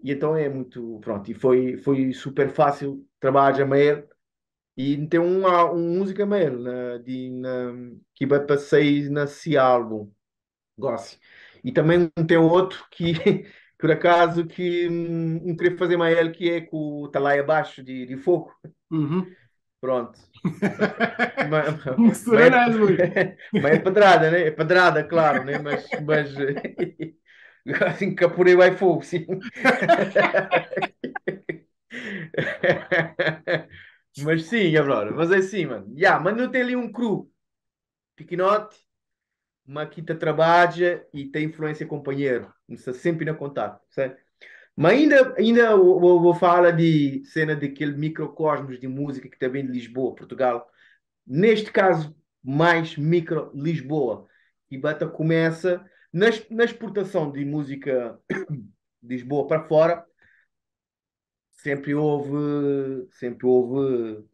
E então é muito, pronto, e foi super fácil trabalhar a ele e tem música a ele que vai passei nesse álbum, gosto. E também tem outro que, por acaso, que não queria fazer mais ele, que é com o Talai Abaixo de Fogo, Uhum. pronto. Mas, Mistura nada, mano. mas é pedrada, né? É pedrada, claro, né? Mas assim que apurei vai fogo, sim. Mas sim, Aurora, mas é assim, mano. Yeah, mas não tem ali um cru, pequenote, mas que te trabalha e tem influência companheiro. Está sempre na contato, certo? Mas ainda vou falar de cena daquele microcosmos de música que está vindo de Lisboa, Portugal. Neste caso, mais micro Lisboa. E Bata começa na exportação de música de Lisboa para fora. Sempre houve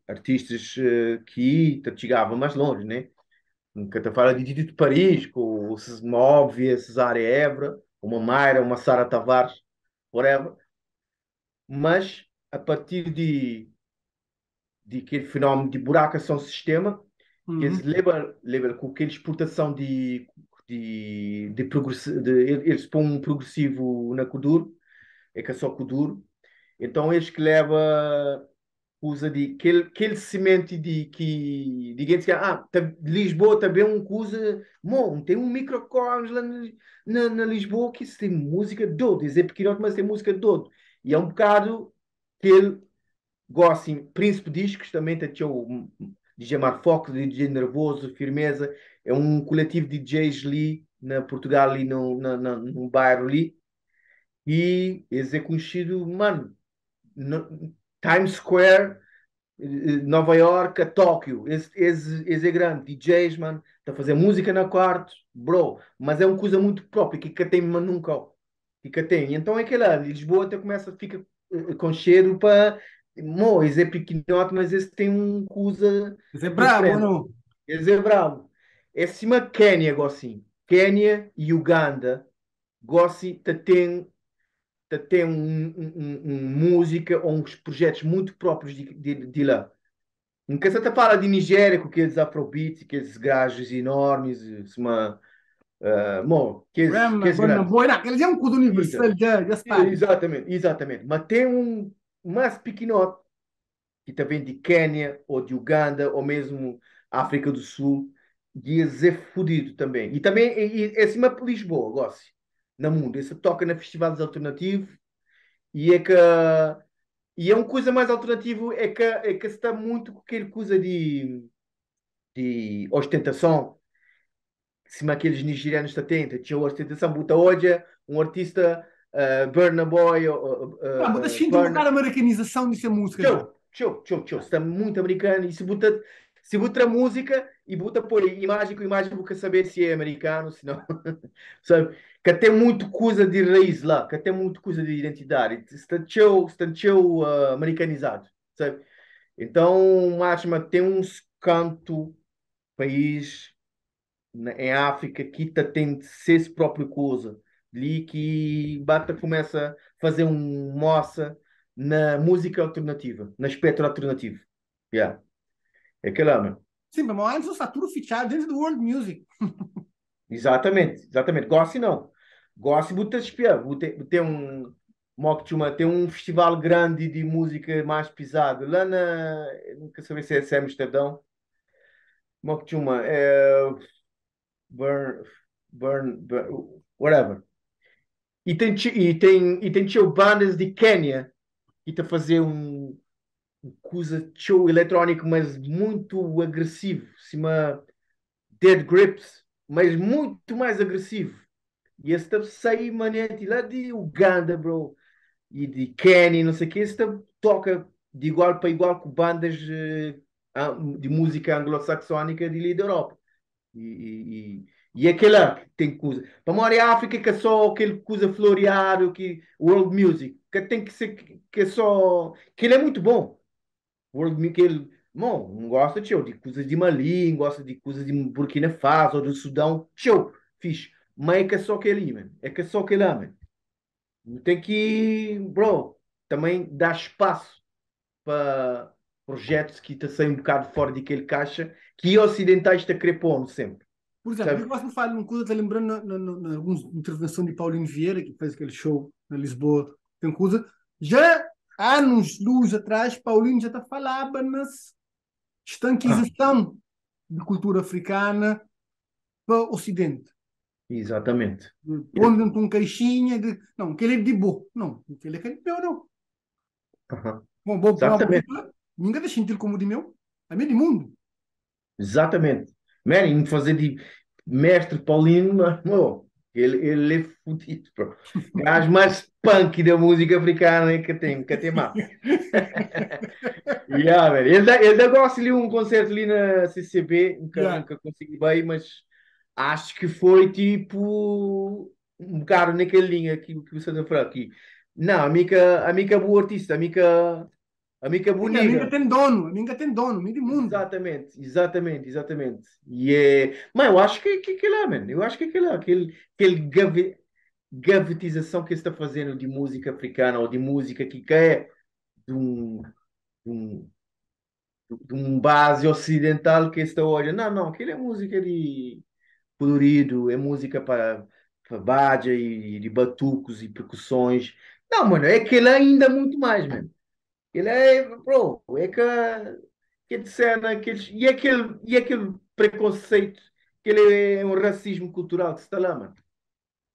artistas que te chegavam mais longe, né? Nunca te fala de Didi de Paris, com uma óbvia Cesária Évora, uma Mayra, uma Sara Tavares, whatever. Mas a partir de aquele fenómeno de buracação sistema, que eles Uhum. levam com aquela exportação eles põem um progressivo na Kuduro, é que é só Kuduro. Então eles que leva usa de aquele cimento de gente que Lisboa também é um coisa, bom, tem um microcosmos lá na Lisboa que se tem música doida, é pequeno, mas tem música doida. E é um bocado que ele gosta, assim, Príncipe Discos também tem o DJ Marfox, DJ Nervoso, Firmeza, é um coletivo de DJs ali na Portugal, ali no bairro ali, e eles é conhecido, mano, Times Square, Nova York a Tóquio. Esse é grande. DJs, mano. Está a fazer música na quarto, bro. Mas é uma coisa muito própria que cá tem, mas nunca. Que cá tem. Então é aquela. Lisboa até começa, fica com cheiro para. Esse é pequenote, mas esse tem uma coisa Isso é brabo, diferente. não? Esse é bravo. É cima Quénia, assim. Quénia e Uganda, Gossi, tem música ou uns projetos muito próprios de lá. Nunca se te fala de Nigéria com aqueles afrobeats, aqueles gajos enormes, Rema, aqueles Burna grandes. Boy, não, aquele já é um cudo universal, Exa- já se paga. exatamente. Mas tem um mais pequenote que também de Quênia ou de Uganda ou mesmo África do Sul, e esse é fodido também. E também é cima de Lisboa, gosto. Na mundo, esse toca na festivais alternativos e é que e é uma coisa mais alternativa, é que está muito com aquele coisa de ostentação, se aqueles nigerianos está tendo, tinha ostentação, buta hoje, um artista, Burna Boy, Ah, mas sinto um Burna, bocado a americanização dessa música já. show, está muito americano, e se botar música, e bota por imagem com imagem, vou saber se é americano, se não, sabe, que tem muito coisa de raiz lá, que tem muito coisa de identidade, está americanizado, sabe, então, acho que tem uns canto país em África que tem de ser esse próprio coisa. Ali que Bata começa a fazer um moça na música alternativa, na espectro alternativo. Yeah. É aquela, meu. Sim, mas antes está tudo fichado dentro do World Music. Exatamente, exatamente. Gosto não. Gosto de botar espiar. Tem um tem um festival grande de música mais pesada lá na, nunca sei se é Amsterdão. Moctezuma, Burn, whatever. E tem show bandas de Quênia que está a fazer um coisa show eletrónico, mas muito agressivo, cima Dead Grips, mas muito mais agressivo. E esse está a sair manete lá de Uganda, bro, e de Quênia, não sei o que, esse toca de igual para igual com bandas de música anglo-saxónica de ali da Europa. E aquela que tem coisa. Para morar em África que é só aquele coisa floreado, que world music, que tem que ser que é só. Que ele é muito bom. World music, ele. Bom, não gosta de show, de coisas de Mali, não gosta de coisas de Burkina Faso ou do Sudão. Show, fixe. Mas é que é só aquele, man. É que é só aquele, man. Tem que, bro, também dar espaço para projetos que te saem um bocado fora daquele caixa que ocidentais te crepom sempre. Por exemplo, eu Sabe? gosto de falar uma coisa, está lembrando na alguma intervenção de Paulinho Vieira, que fez aquele show na Lisboa, tem coisa. Já há anos, luz atrás, Paulinho já está falava nas Ah, estanquização de cultura africana para o Ocidente. exatamente. Pondo dentro de um caixinha de. Não, aquele é de boa. Não, aquele é meu, não. Aham. Bom, bom, bom, Exatamente. ninguém deixa sentir como de meu. É meio de mundo. Exatamente. Man, e me fazer de mestre Paulino, mano, ele é fodido, bro. Gajo mais punk da música africana que tem má. Yeah, man. Ele gosta ali um concerto ali na CCB, nunca, Yeah. nunca consegui bem, mas acho que foi tipo um bocado naquela linha que você está a falar aqui. Não, a mica é boa artista, a mica é A minha bonita. tem dono, a minha tem dono, meio de mundo. Exatamente, exatamente, exatamente. Mas eu acho que aquilo é, mano. Eu acho que aquilo é, aquele gavetização que ele está fazendo de música africana ou de música que é de um, de um, de um base ocidental que está olha. Não, não, aquilo é música de colorido, é música para badia e de batucos e percussões. Não, mano, é aquilo ainda muito mais, mano. Ele é, bro, que de cena, e aquele preconceito, que ele é um racismo cultural que se está lá, mano.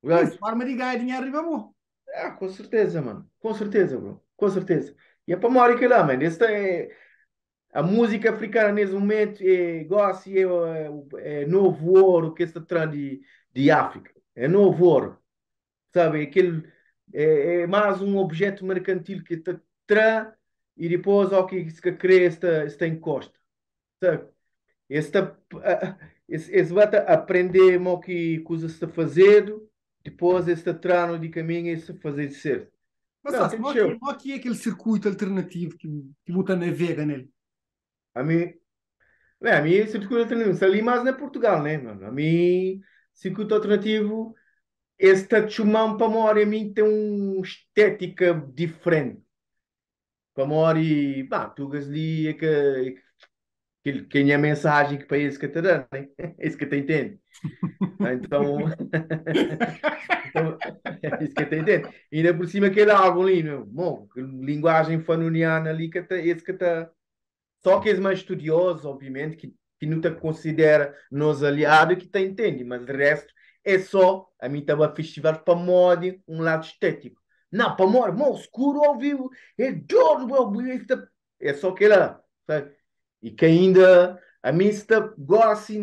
Sim, Right? forma de ganhar dinheiro, vamos. Ah, com certeza, mano. Com certeza, bro. Com certeza. E é para uma hora que lá, mano. A música africana nesse momento é gosto é novo ouro que está atrás de África. É novo ouro. Sabe? É mais um objeto mercantil que te traz e depois ao que se crê esta encosta. Sabe? Esta, esse vai aprender o que coisa se está fazendo, depois este trano de caminho e se fazer certo. Mas Não, só, tem show. não aqui é aquele circuito alternativo que bota na vega nele. A mim, a mim, circuito alternativo, se ali mais na Portugal, né, mano? A mim, circuito alternativo, esta chumão para memória, a mim tem uma estética diferente. Pamori, pá, tu ali é que é a mensagem que para esse que te dá, né? Esse que te entende. Então, então é isso que te entende. E ainda por cima aquele álbum ali, meu, bom, que linguagem fanuniana ali, esse que está. Só que és mais estudioso, obviamente, que não te considera nos aliados que te entende, mas o resto é só, a mim estava festival para mod, um lado estético. Não, para mod, mó escuro ao vivo, é duro, meu, é só que lá, sabe? E que ainda A mim está gosto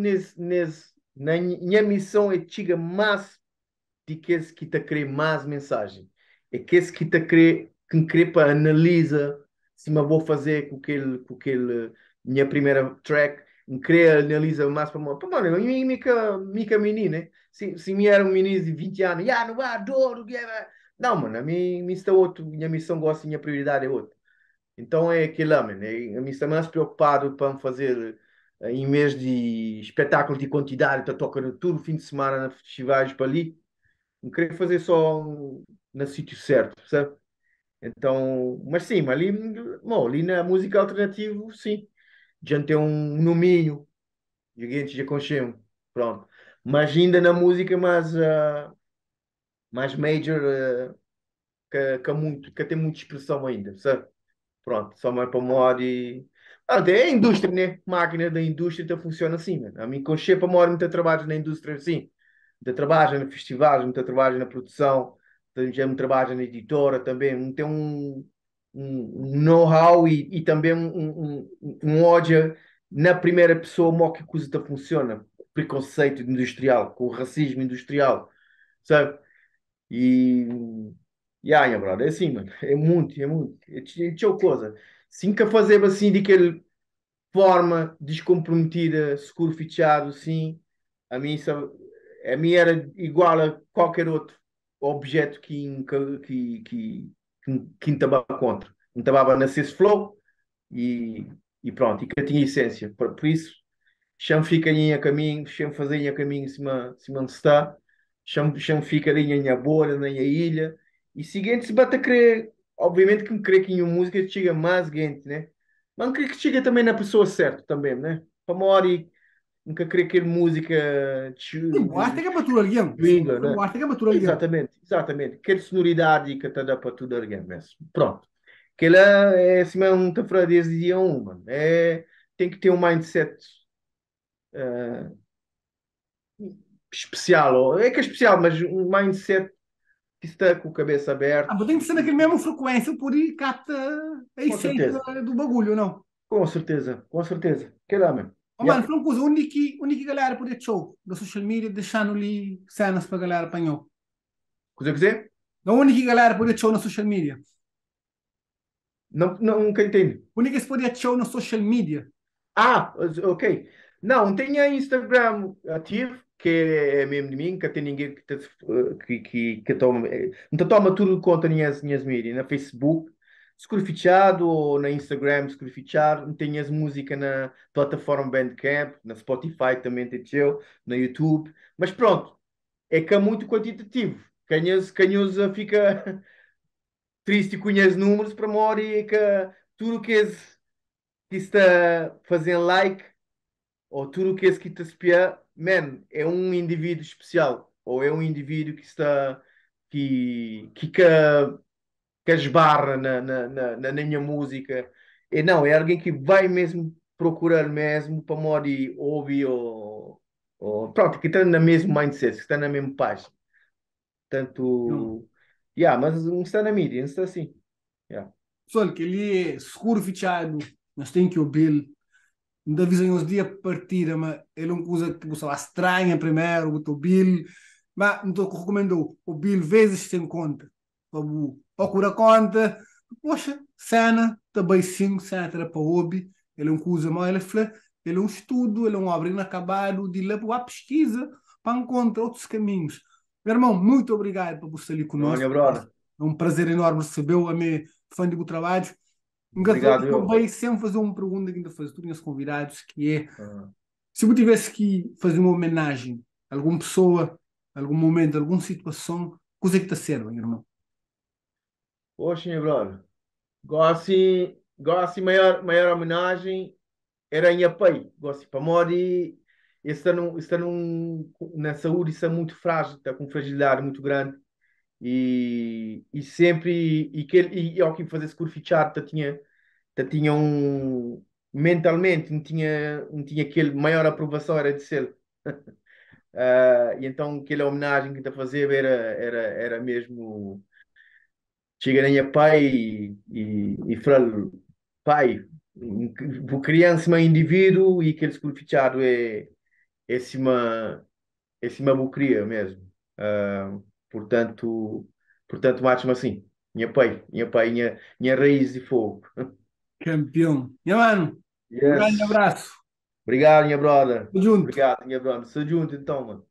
na minha missão é chegar mais de que esse que está a querer mais mensagem. É que esse que está a querer, que me querer para analisa se me vou fazer com aquele minha primeira track, me querer analisa mais para mano, mica menina, né? Se me era um menino de 20 anos, não vai, adoro, não, mano, a mim está outro, minha missão gosta, minha prioridade é outra. Então é aquilo lá, mano. A mim está mais preocupado para fazer, em vez de espetáculos de quantidade, para tocar todo fim de semana na festivais para ali, não queria fazer só no sítio certo, sabe? Então, mas sim, mas ali, bom, ali na música alternativa, sim. Já tem um nominho, gente já conhecemos, pronto. Mas ainda na música mais major, que tem muita expressão ainda, sabe? Pronto, só mais para mod e. Ah, é a indústria, né? Máquina da indústria então funciona assim, mano. A mim, com para mora muito trabalho na indústria assim. Muito trabalho na festivais, muito trabalho na produção, já muito trabalho na editora também. Tem um know-how e também um ódio na primeira pessoa, como que a coisa tá funciona. Preconceito industrial, com o racismo industrial, sabe? E, minha brother, é assim, mano, é muito, é muito. É coisa. Sim que a fazer assim, de aquele forma descomprometida, seguro fichado, sim, a mim, a mim era igual a qualquer outro objeto que estava contra. Não estava na flow e, e pronto, e que tinha essência. Por isso, chão fica ali a caminho, chão fazia a caminho cima onde está, chão fica ali na bolha, na ilha, e seguinte se bate a querer, obviamente que me querer que em uma música chega mais gente, né? Mas querer que chega também na pessoa certa também, né? Para uma hora e nunca querer que música Sim, boaste que é para tu alguém. gringa, né? Boaste que é para tu alguém. Exatamente, exatamente. Quer sonoridade que te dá para tudo alguém mesmo. Pronto. Que lá é assim, é um tafra desde dia um, mano. Tem que ter um mindset especial, ou é que é especial, mas um mindset que está com a cabeça Ah, aberta, mas tem que ser naquele mesmo frequência, por aí capta a com essência certeza, do bagulho, não? com certeza, com certeza. Que lá, mano. Oh, mano, Yeah. foi uma coisa, onde que a galera podia show da social media, deixando ali cenas para a galera apanhou. Coisa que dizer? Da onde que a galera podia show na social media? Não, não, nunca entendi. Onde que se podia show na social media? Ah, ok. Não, tenho Instagram ativo, que é mesmo de mim, que tem ninguém que toma, não toma tudo conta minhas mídias, na Facebook, escurifichado, ou na Instagram, escurifichado, tenho as músicas na plataforma Bandcamp, na Spotify também tem eu, na YouTube, mas pronto, é que é muito quantitativo. Canhoso fica triste e conhece números para uma e que tudo que está fazendo like ou tudo o que esse que te espia, man, é um indivíduo especial, ou é um indivíduo que está que esbarra na minha música. E não, é alguém que vai mesmo procurar mesmo para modo ouvir ou pronto, que está na mesmo mindset, que está na mesma paz. Não. Tanto, yeah, mas não está na mídia, não está assim. Yeah. Pessoal, que ele é escuro fichado, mas tem que ouvir. Ainda avisam uns dias partida, mas ele é uma coisa que você estranha primeiro, o Bill, mas não estou recomendo o Bill vezes sem conta. Procura conta, poxa, cena, também sim, cena para hobby, ele é um coisa, mas ele é um estudo, ele é um obra inacabado, de lá para a pesquisa, para encontrar outros caminhos. Meu irmão, muito obrigado por você estar ali Não, minha conosco. brother. É um prazer enorme recebê-lo, a mim, fã do trabalho. Obrigado, Eu eu. vou sempre fazer uma pergunta que ainda faz todos os convidados, que é, Ah. se eu tivesse que fazer uma homenagem a alguma pessoa, a algum momento, a alguma situação, coisa que está sendo, irmão? Poxa, meu brother. Gosto maior homenagem era em apoio. Gosto para Mori, na saúde, isso é muito frágil, está com fragilidade muito grande. E sempre, e ao que fazer seguro fichado, tinha mentalmente, não tinha aquele maior aprovação, era de ser. E então, aquela homenagem que está a fazer era mesmo. Chega na minha pai e fala, pai. por criança, um indivíduo e aquele significado é cima bucria mesmo. Portanto, mate-me assim. Minha pai, minha raiz de fogo. Campeão. Meu mano, um grande Yes. abraço. Obrigado, minha brother. Tamo junto. Obrigado, minha brother. Sou junto então, mano.